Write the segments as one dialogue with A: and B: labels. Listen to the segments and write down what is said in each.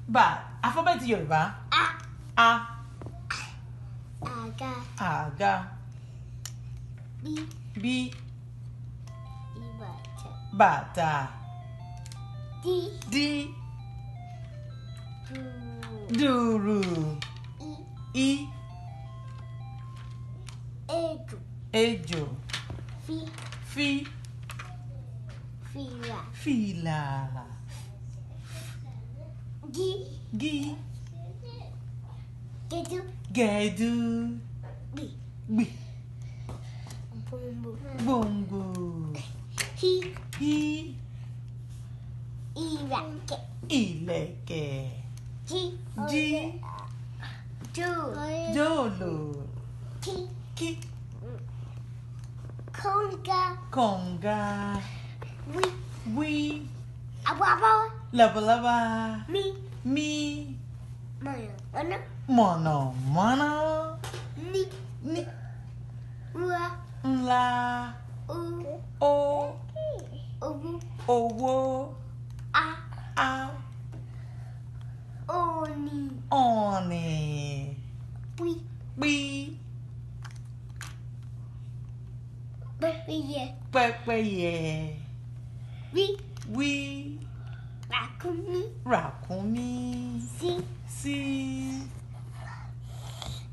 A: Bat. Alphabet Yorùbá. A.
B: Àga.
A: Àga.
B: B.
A: B.
B: Ìbàtà.
A: Bàtà.
B: D.
A: D.
B: Dùrù.
A: Dùrù.
B: E.
A: E.
B: Ejò.
A: Ejò.
B: F.
A: Fi.
B: Fìlà.
A: Fìlà.
B: G.
A: Gi.
B: Gẹ̀dú.
A: Gẹ̀dú.
B: B.
A: Gbì.
B: Bòǹbò.
A: Gbòǹgbò.
B: Hi.
A: Hí.
B: Ìràkẹ̀.
A: Ìlẹ̀kẹ̀.
B: J.
A: Jí.
B: Jò.
A: Jòlò.
B: K.
A: Kí.
B: Kọ̀ǹga.
A: Kọ̀ǹga.
B: Wí.
A: Wí.
B: Àbọ̀àbọ̀.
A: Labalábá.
B: Mi.
A: Mí.
B: Mọ̀nàmọ́ná.
A: Mọ̀nàmọ́ná.
B: Ní.
A: Ní.
B: Wá.
A: Ńlá.
B: O.
A: Ó.
B: Owó.
A: Owó.
B: A.
A: Á.
B: Òní.
A: Ọ̀nì.
B: Pí.
A: Pí.
B: Pẹ́pẹ́yẹ.
A: Pẹ́pẹ́yẹ.
B: Wí.
A: Wí.
B: Ràkúnmí.
A: Ràkúnmí.
B: Sí.
A: Sí.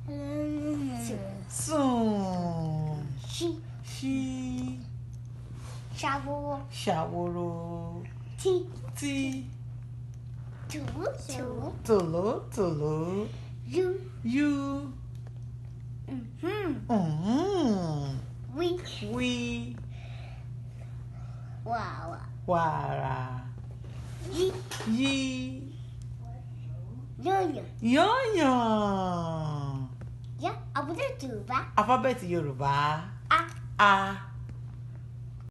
B: Sùn.
A: Sùn.
B: Ṣí.
A: Ṣí.
B: Ṣàwòrò.
A: Ṣàwòrò.
B: Tí.
A: Tí.
B: Tùwú. Tùwú.
A: Tòló. Tòló.
B: Yú.
A: Yú.
B: Mhm. Wí.
A: Wí.
B: Wàwà.
A: Wàrà.
B: Yí.
A: Yí.
B: Yọ̀yọ̀.
A: Yọ̀yàn.
B: Yá. Àbúrò Yorùbá.
A: Alphabet Yorùbá.
B: A.
A: A.